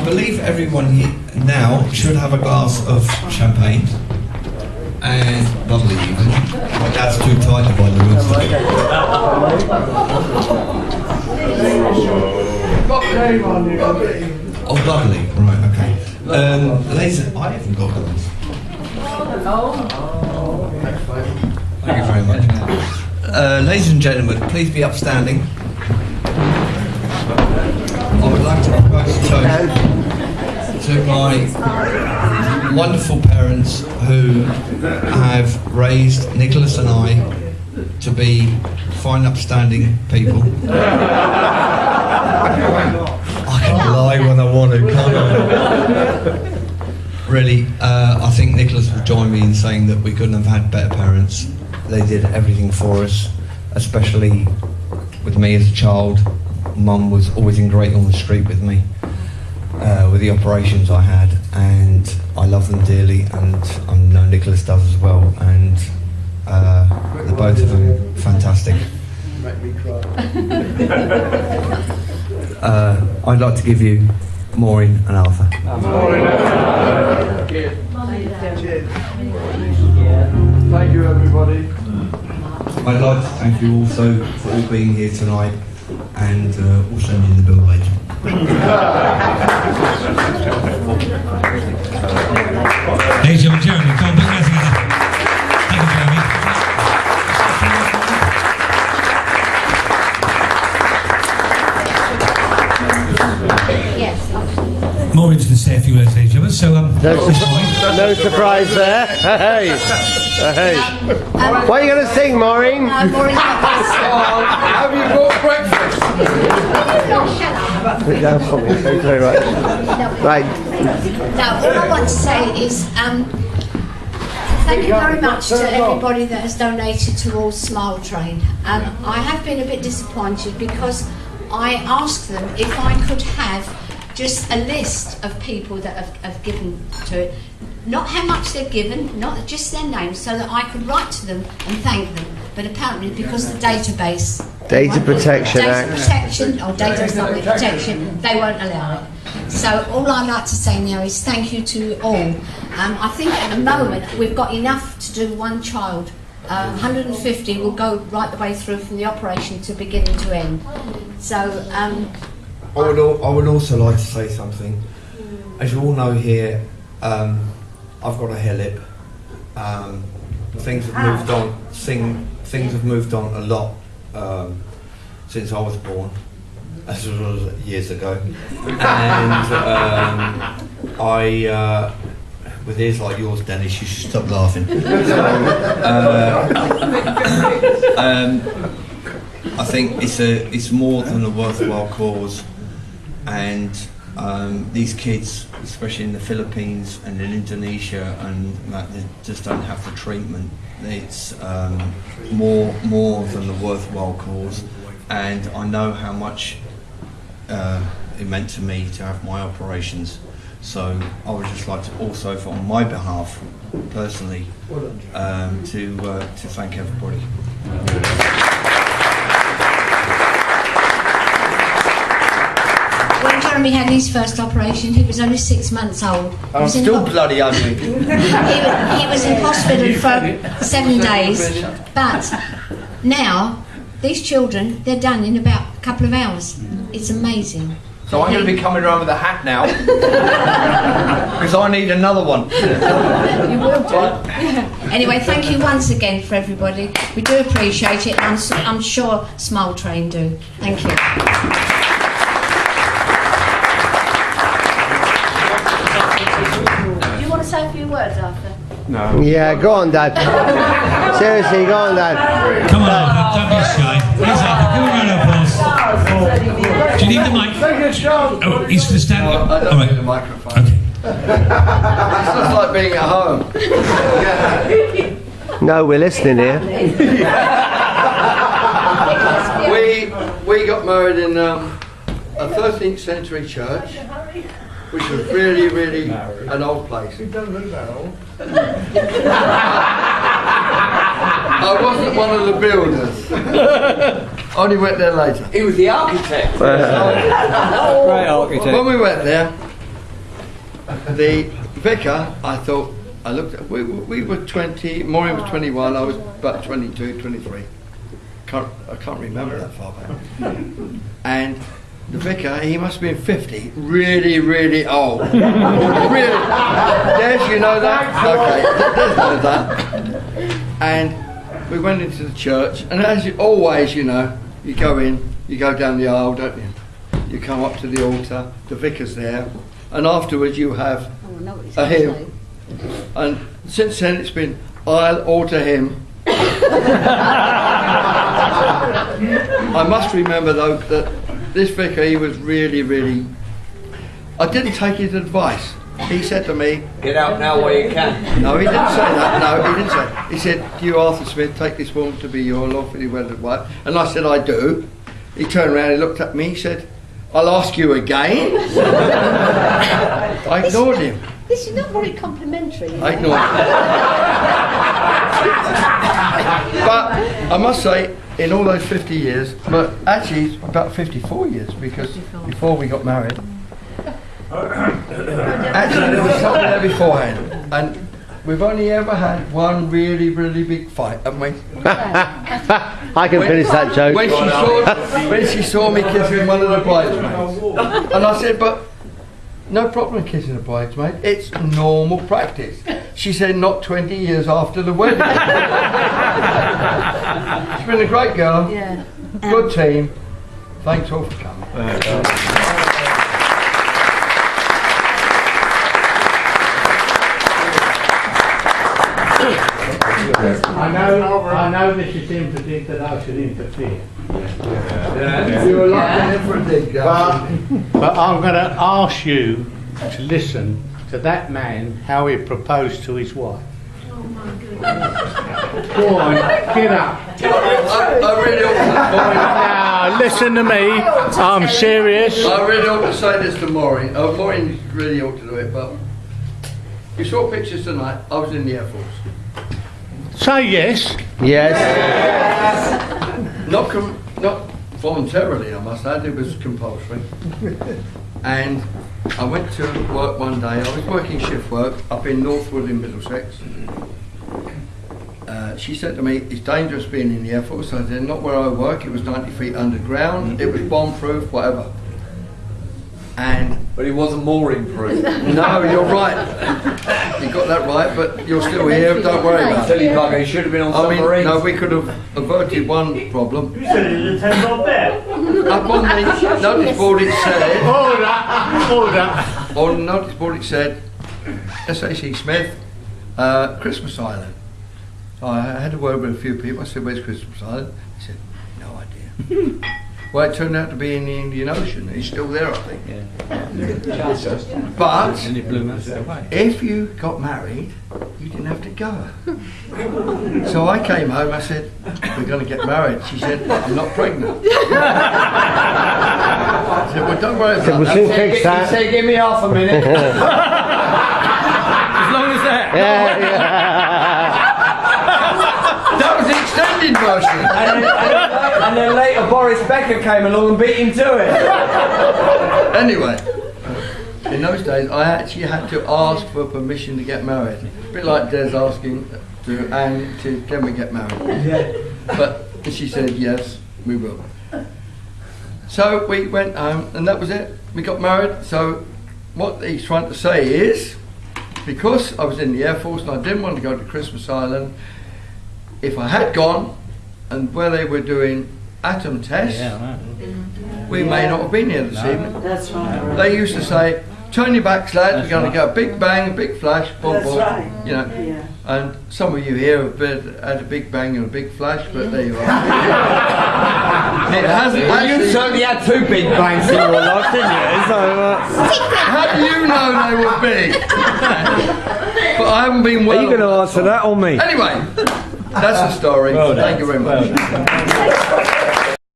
believe everyone here now should have a glass of champagne and bubbly even. My dad's too tight to buy the rules today. Oh, bubbly, right, okay. Ladies, I haven't got those. Thank you very much. Ladies and gentlemen, please be upstanding. I would like to propose a toast to my wonderful parents who have raised Nicholas and I to be fine, upstanding people. I can lie when I want to, can't I? Really, I think Nicholas will join me in saying that we couldn't have had better parents. They did everything for us, especially with me as a child. Mum was always in Great Ormond Street with me, with the operations I had, and I love them dearly, and I know Nicholas does as well, and the both of them fantastic. Make me cry. I'd like to give you Maureen and Arthur. Thank you, everybody. I'd like to thank you also for all being here tonight and all sending the bill later. Ladies and Jeremy, come on, put your hands together. Thank you, Jeremy. Maureen's going to say a few words, ladies and gentlemen. So, no surprise there. Hey. What are you going to sing, Maureen? Have you brought breakfast? Put it down for me. Thank you very much. Right. Now, all I want to say is thank you very much to everybody that has donated towards Smile Train. I have been a bit disappointed because I asked them if I could have just a list of people that have given to it, not how much they've given, not just their names, so that I could write to them and thank them. But apparently, because the database, Data Protection data Act. protection or data something protection, they won't allow it. So all I'd like to say now is thank you to all. I think at the moment we've got enough to do one child. 150 will go right the way through from the operation to beginning to end. So. I would also like to say something. As you all know here, I've got a hair lip. Things have moved on. Things have moved on a lot since I was born, as it was years ago. And I, with ears like yours, Dennis, you should stop laughing. I think it's more than a worthwhile cause. And these kids, especially in the Philippines and in Indonesia, and that they just don't have the treatment. It's more than a worthwhile cause, and I know how much it meant to me to have my operations. So I would just like to also, on my behalf, personally, to thank everybody. When Jeremy had his first operation, he was only 6 months old. I'm still bloody ugly. He was in hospital for 7 days, but now these children, they're done in about a couple of hours. It's amazing. So I'm going to be coming around with a hat now, because I need another one. You will do. Anyway, thank you once again for everybody. We do appreciate it, and I'm sure Smile Train do. Thank you. Do you want to say a few words, Arthur? No. Yeah, go on, Dad. Seriously, go on, Dad. come on, Arthur, don't be shy. Here's Arthur, give him a round of applause. Do you need the mic? Oh, he's for the stand. I don't All right. need a microphone. Okay. It's just like being at home. No, we're listening here. We got married in a 13th century church, which was really an old place. You don't look that old. I wasn't one of the builders. Only went there later. He was the architect. Great architect. When we went there, the vicar, I thought, I looked at, we were 20, Maureen was 21, I was about 22, 23. I can't remember that far back. And the vicar, he must have been 50, really, really old. Really. Yes, you know that? Okay, Des knows that. And we went into the church, and as you, always, you know, you go in, you go down the aisle, don't you? You come up to the altar, the vicar's there, and afterwards you have a hymn. And since then it's been, I'll altar him. I must remember though that this vicar, he was really, really, I didn't take his advice. He said to me, get out now while you can. No, he didn't say that. No, he didn't say. He said, do you, Arthur Smith, take this woman to be your lawfully wedded wife? And I said, I do. He turned around, he looked at me, he said, I'll ask you again. I ignored him. This is not very complimentary. I ignored him. But I must say, in all those 50 years, but actually it's about 54 years, because before we got married, actually there was something there beforehand, and we've only ever had one really, really big fight, haven't we? I can finish that joke. When she saw me kissing one of the bridesmaids, and I said, but no problem kissing a bridesmaid, it's normal practice. She said, not 20 years after the wedding. She's been a great girl, Yeah. good team. Thanks all for coming. I know this is impotent that I should interfere. You were like in for a dig, But I'm going to ask you to listen to that man, how he proposed to his wife. Oh my goodness. Go on, get up. I really ought Now, listen to me. I'm serious. to, I really ought to say this to Maureen. Maureen really ought to do it, but you saw pictures tonight. I was in the Air Force. Say yes. Yes. Not voluntarily, I must add, it was compulsory. And I went to work one day, I was working shift work up in Northwood in Middlesex. She said to me, it's dangerous being in the Air Force. I said, not where I work, it was 90 feet underground, it was bomb-proof, whatever. But he wasn't mooring proof. No, you're right. You got that right, but you're still here, don't worry about it. Silly bugger, he should have been on I mean, submarines. no, we could have averted one problem. You said it was a 10 bob bet. Up on the notice board it said, Order. on the notice board it said, SAC Smith, Christmas Island. So I had a word with a few people, I said, where's Christmas Island? He said, no idea. Well, it turned out to be in the Indian Ocean. He's still there, I think. But if you got married, you didn't have to go. So I came home, I said, we're going to get married. She said, I'm not pregnant. I said, well, don't worry about We'll that. soon fix that. He said, give me half a minute. As long as that. Yeah. That was the extended version. And then later Boris Becker came along and beat him to it. Anyway, in those days, I actually had to ask for permission to get married. A bit like Des asking to Anne, can we get married? But she said, yes, we will. So we went home, and that was it. We got married. So what he's trying to say is, because I was in the Air Force and I didn't want to go to Christmas Island, if I had gone, and where they were doing atom tests, we may not have been here this evening. That's right. They used to say, turn your backs lads, we're going to go big bang, big flash, boom, That's boom. right. You know, Yeah. and some of you here have had a big bang and a big flash, but there you are. It hasn't You actually, certainly had two big bangs in your life, didn't you? So, how do you know they were big? But I haven't been well. Are you going to answer that or me? Anyway, that's the story. Thank you very much.